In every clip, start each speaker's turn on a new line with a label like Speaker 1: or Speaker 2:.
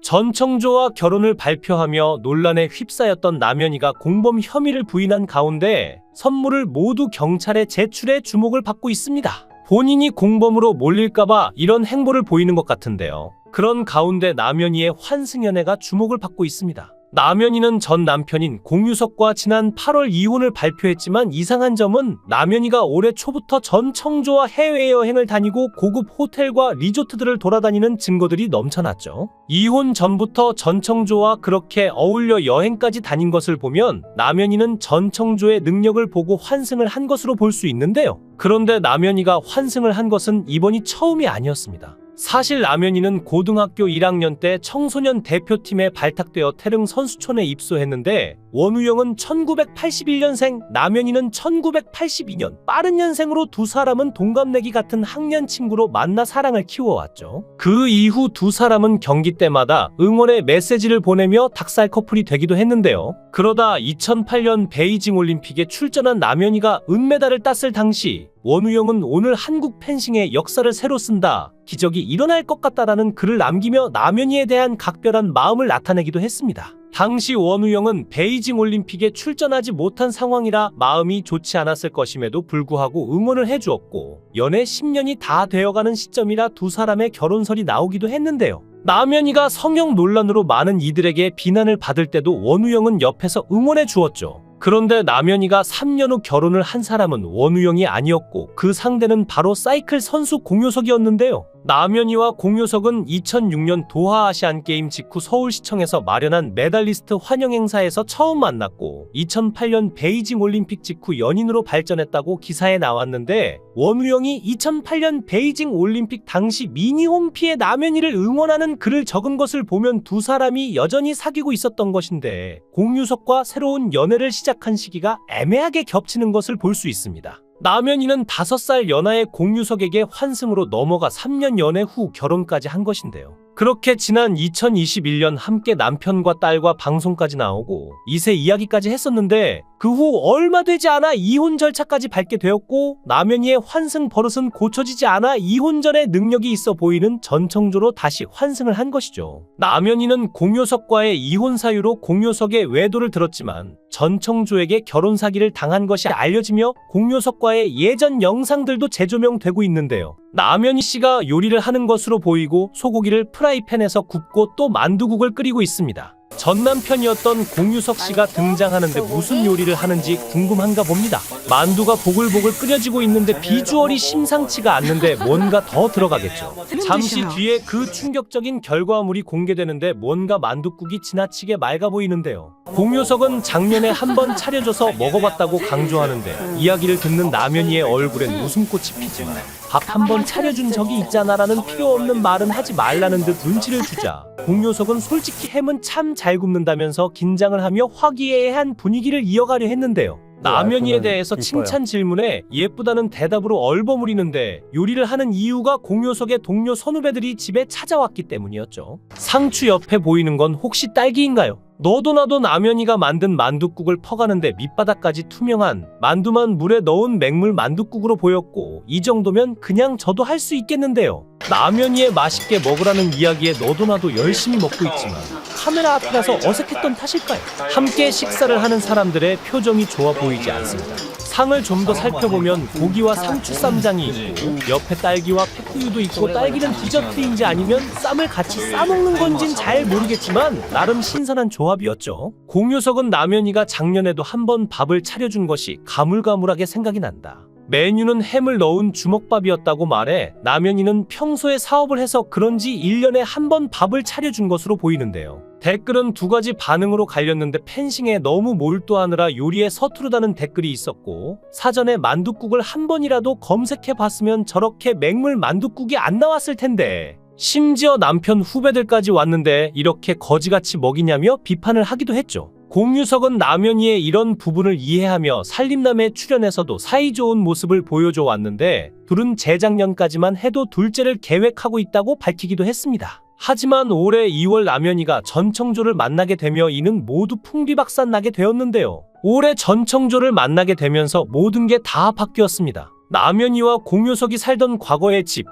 Speaker 1: 전청조와 결혼을 발표하며 논란에 휩싸였던 남현이가 공범 혐의를 부인한 가운데 선물을 모두 경찰에 제출해 주목을 받고 있습니다. 본인이 공범으로 몰릴까봐 이런 행보를 보이는 것 같은데요. 그런 가운데 남현이의 환승연애가 주목을 받고 있습니다. 남현이는 전 남편인 공유석과 지난 8월 이혼을 발표했지만 이상한 점은 남현이가 올해 초부터 전청조와 해외여행을 다니고 고급 호텔과 리조트들을 돌아다니는 증거들이 넘쳐났죠. 이혼 전부터 전청조와 그렇게 어울려 여행까지 다닌 것을 보면 남현이는 전청조의 능력을 보고 환승을 한 것으로 볼 수 있는데요. 그런데 남현이가 환승을 한 것은 이번이 처음이 아니었습니다. 사실 남현이는 고등학교 1학년 때 청소년 대표팀에 발탁되어 태릉 선수촌에 입소했는데 원우영은 1981년생, 남현이는 1982년, 빠른 년생으로 두 사람은 동갑내기 같은 학년 친구로 만나 사랑을 키워왔죠. 그 이후 두 사람은 경기 때마다 응원의 메시지를 보내며 닭살 커플이 되기도 했는데요. 그러다 2008년 베이징 올림픽에 출전한 남현이가 은메달을 땄을 당시 원우영은 오늘 한국 펜싱의 역사를 새로 쓴다, 기적이 일어날 것 같다라는 글을 남기며 남현이에 대한 각별한 마음을 나타내기도 했습니다. 당시 원우영은 베이징 올림픽에 출전하지 못한 상황이라 마음이 좋지 않았을 것임에도 불구하고 응원을 해주었고 연애 10년이 다 되어가는 시점이라 두 사람의 결혼설이 나오기도 했는데요. 남현이가 성형 논란으로 많은 이들에게 비난을 받을 때도 원우영은 옆에서 응원해 주었죠. 그런데 남현이가 3년 후 결혼을 한 사람은 원우영이 아니었고 그 상대는 바로 사이클 선수 공효석이었는데요. 남현이와 공효석은 2006년 도하 아시안게임 직후 서울시청에서 마련한 메달리스트 환영 행사에서 처음 만났고 2008년 베이징 올림픽 직후 연인으로 발전했다고 기사에 나왔는데 원우영이 2008년 베이징 올림픽 당시 미니홈피에 남현이를 응원하는 글을 적은 것을 보면 두 사람이 여전히 사귀고 있었던 것인데 공유석과 새로운 연애를 시작한 시기가 애매하게 겹치는 것을 볼 수 있습니다. 남현이는 5살 연하의 공유석에게 환승으로 넘어가 3년 연애 후 결혼까지 한 것인데요. 그렇게 지난 2021년 함께 남편과 딸과 방송까지 나오고 2세 이야기까지 했었는데 그 후 얼마 되지 않아 이혼 절차까지 밟게 되었고 남현이의 환승 버릇은 고쳐지지 않아 이혼 전에 능력이 있어 보이는 전청조로 다시 환승을 한 것이죠. 남현이는 공효석과의 이혼 사유로 공효석의 외도를 들었지만 전청조에게 결혼 사기를 당한 것이 알려지며 공효석과의 예전 영상들도 재조명되고 있는데요. 남현이 씨가 요리를 하는 것으로 보이고 소고기를 프라이팬에서 굽고 또 만두국을 끓이고 있습니다. 전 남편이었던 공유석 씨가 등장하는데 무슨 요리를 하는지 궁금한가 봅니다. 만두가 보글보글 끓여지고 있는데 비주얼이 심상치가 않는데 뭔가 더 들어가겠죠. 잠시 뒤에 그 충격적인 결과물이 공개되는데 뭔가 만두국이 지나치게 맑아 보이는데요. 공유석은 작년에 한번 차려줘서 먹어봤다고 강조하는데 이야기를 듣는 남현이의 얼굴엔 웃음꽃이 피지만 밥 한 번 차려준 적이 있잖아 라는 필요 없는 말은 하지 말라는 듯 눈치를 주자 공효석은 솔직히 햄은 참 잘 굽는다면서 긴장을 하며 화기애애한 분위기를 이어가려 했는데요. 남현이에 대해서 칭찬 질문에 예쁘다는 대답으로 얼버무리는데 요리를 하는 이유가 공효석의 동료 선후배들이 집에 찾아왔기 때문이었죠. 상추 옆에 보이는 건 혹시 딸기인가요? 너도 나도 남현이가 만든 만둣국을 퍼가는데 밑바닥까지 투명한 만두만 물에 넣은 맹물 만둣국으로 보였고 이 정도면 그냥 저도 할 수 있겠는데요. 남현이의 맛있게 먹으라는 이야기에 너도 나도 열심히 먹고 있지만 카메라 앞이라서 어색했던 탓일까요? 함께 식사를 하는 사람들의 표정이 좋아 보이지 않습니다. 상을 좀 더 살펴보면 고기와 상추 쌈장이 있고 옆에 딸기와 페쿠유도 있고 딸기는 디저트인지 아니면 쌈을 같이 싸먹는 건진 잘 모르겠지만 나름 신선한 조합이었죠. 공효석은 남현이가 작년에도 한번 밥을 차려준 것이 가물가물하게 생각이 난다. 메뉴는 햄을 넣은 주먹밥이었다고 말해 남현이는 평소에 사업을 해서 그런지 1년에 한 번 밥을 차려준 것으로 보이는데요. 댓글은 두 가지 반응으로 갈렸는데 펜싱에 너무 몰두하느라 요리에 서투르다는 댓글이 있었고 사전에 만둣국을 한 번이라도 검색해봤으면 저렇게 맹물 만둣국이 안 나왔을 텐데 심지어 남편 후배들까지 왔는데 이렇게 거지같이 먹이냐며 비판을 하기도 했죠. 공유석은 남현이의 이런 부분을 이해하며 살림남에 출연해서도 사이좋은 모습을 보여줘 왔는데 둘은 재작년까지만 해도 둘째를 계획하고 있다고 밝히기도 했습니다. 하지만 올해 2월 남현이가 전청조를 만나게 되며 이는 모두 풍비박산나게 되었는데요. 올해 전청조를 만나게 되면서 모든 게 다 바뀌었습니다. 남현이와 공효석이 살던 과거의 집,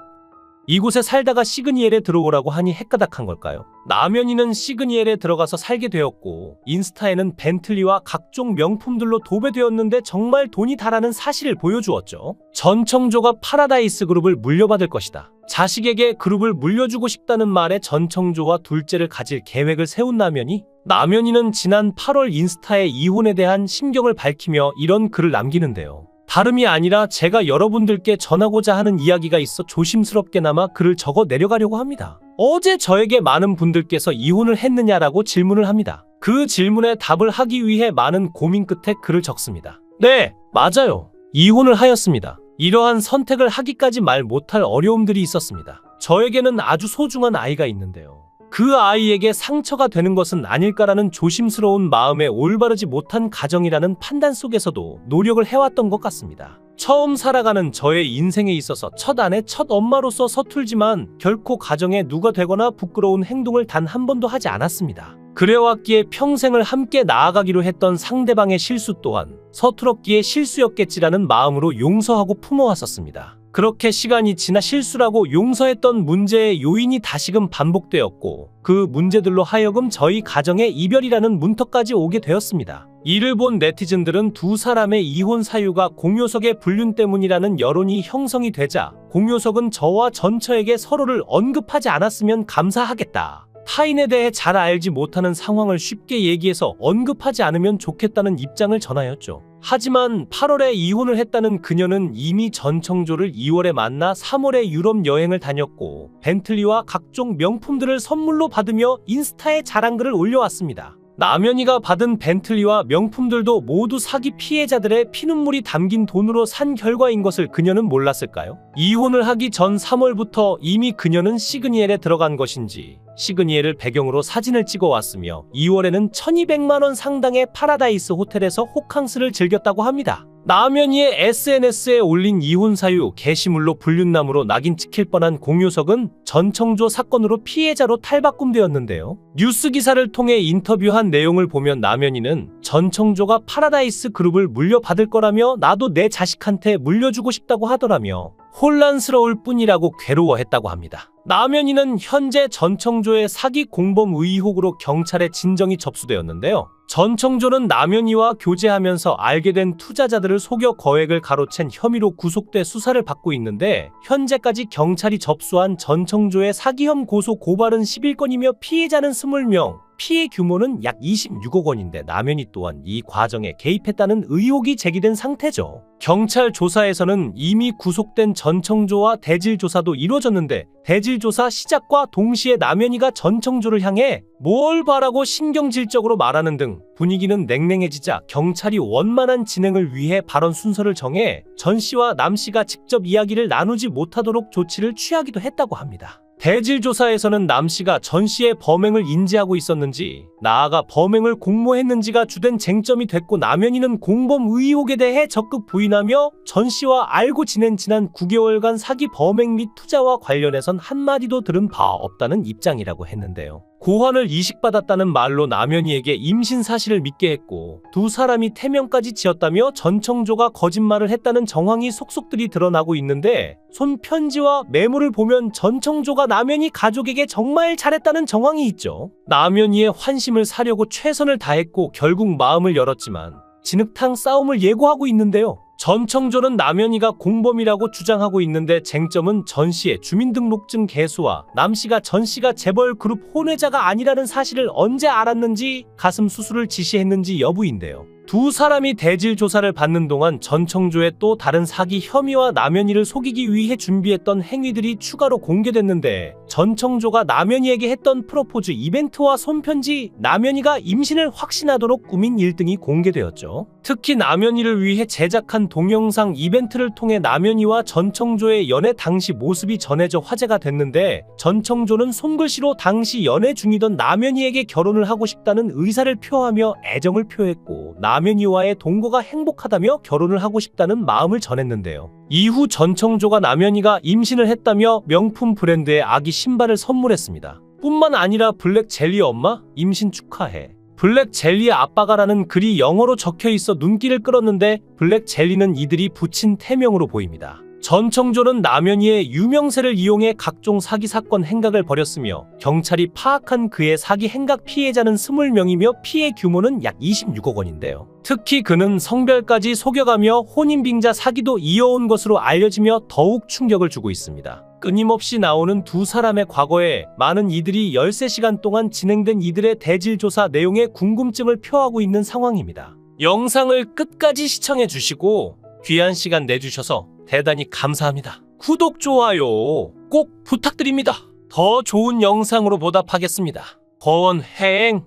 Speaker 1: 이곳에 살다가 시그니엘에 들어오라고 하니 헷가닥한 걸까요? 남현이는 시그니엘에 들어가서 살게 되었고 인스타에는 벤틀리와 각종 명품들로 도배되었는데 정말 돈이 다라는 사실을 보여주었죠. 전청조가 파라다이스 그룹을 물려받을 것이다. 자식에게 그룹을 물려주고 싶다는 말에 전청조와 둘째를 가질 계획을 세운 남현이는 지난 8월 인스타에 이혼에 대한 심경을 밝히며 이런 글을 남기는데요. 다름이 아니라 제가 여러분들께 전하고자 하는 이야기가 있어 조심스럽게나마 글을 적어 내려가려고 합니다. 어제 저에게 많은 분들께서 이혼을 했느냐라고 질문을 합니다. 그 질문에 답을 하기 위해 많은 고민 끝에 글을 적습니다. 네, 맞아요. 이혼을 하였습니다. 이러한 선택을 하기까지 말 못할 어려움들이 있었습니다. 저에게는 아주 소중한 아이가 있는데요. 그 아이에게 상처가 되는 것은 아닐까라는 조심스러운 마음에 올바르지 못한 가정이라는 판단 속에서도 노력을 해왔던 것 같습니다. 처음 살아가는 저의 인생에 있어서 첫 아내, 첫 엄마로서 서툴지만 결코 가정에 누가 되거나 부끄러운 행동을 단 한 번도 하지 않았습니다. 그래왔기에 평생을 함께 나아가기로 했던 상대방의 실수 또한 서툴었기에 실수였겠지라는 마음으로 용서하고 품어왔었습니다. 그렇게 시간이 지나 실수라고 용서했던 문제의 요인이 다시금 반복되었고 그 문제들로 하여금 저희 가정의 이별이라는 문턱까지 오게 되었습니다. 이를 본 네티즌들은 두 사람의 이혼 사유가 공효석의 불륜 때문이라는 여론이 형성이 되자 공효석은 저와 전처에게 서로를 언급하지 않았으면 감사하겠다. 타인에 대해 잘 알지 못하는 상황을 쉽게 얘기해서 언급하지 않으면 좋겠다는 입장을 전하였죠. 하지만 8월에 이혼을 했다는 그녀는 이미 전청조를 2월에 만나 3월에 유럽 여행을 다녔고 벤틀리와 각종 명품들을 선물로 받으며 인스타에 자랑글을 올려왔습니다. 남현이가 받은 벤틀리와 명품들도 모두 사기 피해자들의 피눈물이 담긴 돈으로 산 결과인 것을 그녀는 몰랐을까요? 이혼을 하기 전 3월부터 이미 그녀는 시그니엘에 들어간 것인지 시그니엘을 배경으로 사진을 찍어왔으며 2월에는 1200만 원 상당의 파라다이스 호텔에서 호캉스를 즐겼다고 합니다. 남현이의 SNS에 올린 이혼 사유 게시물로 불륜남으로 낙인 찍힐 뻔한 공효석은 전청조 사건으로 피해자로 탈바꿈되었는데요. 뉴스 기사를 통해 인터뷰한 내용을 보면 남현이는 전청조가 파라다이스 그룹을 물려받을 거라며 나도 내 자식한테 물려주고 싶다고 하더라며 혼란스러울 뿐이라고 괴로워했다고 합니다. 남현이는 현재 전청조의 사기 공범 의혹으로 경찰에 진정이 접수되었는데요. 전청조는 남현이와 교제하면서 알게 된 투자자들을 속여 거액을 가로챈 혐의로 구속돼 수사를 받고 있는데 현재까지 경찰이 접수한 전청조의 사기혐 고소 고발은 11건이며 피해자는 20명, 피해 규모는 약 26억 원인데 남현이 또한 이 과정에 개입했다는 의혹이 제기된 상태죠. 경찰 조사에서는 이미 구속된 전청조와 대질 조사도 이루어졌는데 대질 조사 시작과 동시에 남현이가 전청조를 향해 뭘 바라고 신경질적으로 말하는 등 분위기는 냉랭해지자 경찰이 원만한 진행을 위해 발언 순서를 정해 전 씨와 남 씨가 직접 이야기를 나누지 못하도록 조치를 취하기도 했다고 합니다. 대질 조사에서는 남 씨가 전 씨의 범행을 인지하고 있었는지 나아가 범행을 공모했는지가 주된 쟁점이 됐고 남현이는 공범 의혹에 대해 적극 부인하며 전 씨와 알고 지낸 지난 9개월간 사기 범행 및 투자와 관련해선 한마디도 들은 바 없다는 입장이라고 했는데요. 고환을 이식받았다는 말로 남현이에게 임신 사실을 믿게 했고 두 사람이 태명까지 지었다며 전청조가 거짓말을 했다는 정황이 속속들이 드러나고 있는데 손편지와 메모를 보면 전청조가 남현이 가족에게 정말 잘했다는 정황이 있죠. 남현이의 환심을 사려고 최선을 다했고 결국 마음을 열었지만 진흙탕 싸움을 예고하고 있는데요. 전청조는 남현이가 공범이라고 주장하고 있는데 쟁점은 전 씨의 주민등록증 개수와 남 씨가 전 씨가 재벌 그룹 혼외자가 아니라는 사실을 언제 알았는지 가슴 수술을 지시했는지 여부인데요. 두 사람이 대질 조사를 받는 동안 전청조의 또 다른 사기 혐의와 남현이를 속이기 위해 준비했던 행위들이 추가로 공개됐는데 전청조가 남현이에게 했던 프로포즈 이벤트와 손편지, 남현이가 임신을 확신하도록 꾸민 일등이 공개되었죠. 특히 남현이를 위해 제작한 동영상 이벤트를 통해 남현이와 전청조의 연애 당시 모습이 전해져 화제가 됐는데 전청조는 손글씨로 당시 연애 중이던 남현이에게 결혼을 하고 싶다는 의사를 표하며 애정을 표했고 남현이와의 동거가 행복하다며 결혼을 하고 싶다는 마음을 전했는데요. 이후 전청조가 남현이가 임신을 했다며 명품 브랜드의 아기 신발을 선물했습니다. 뿐만 아니라 블랙 젤리 엄마 임신 축하해. 블랙 젤리의 아빠가라는 글이 영어로 적혀 있어 눈길을 끌었는데 블랙 젤리는 이들이 붙인 태명으로 보입니다. 전청조는 남현희의 유명세를 이용해 각종 사기 사건 행각을 벌였으며 경찰이 파악한 그의 사기 행각 피해자는 20명이며 피해 규모는 약 26억 원인데요. 특히 그는 성별까지 속여가며 혼인빙자 사기도 이어온 것으로 알려지며 더욱 충격을 주고 있습니다. 끊임없이 나오는 두 사람의 과거에 많은 이들이 13시간 동안 진행된 이들의 대질조사 내용에 궁금증을 표하고 있는 상황입니다. 영상을 끝까지 시청해 주시고 귀한 시간 내주셔서 대단히 감사합니다. 구독, 좋아요 꼭 부탁드립니다. 더 좋은 영상으로 보답하겠습니다. 거원행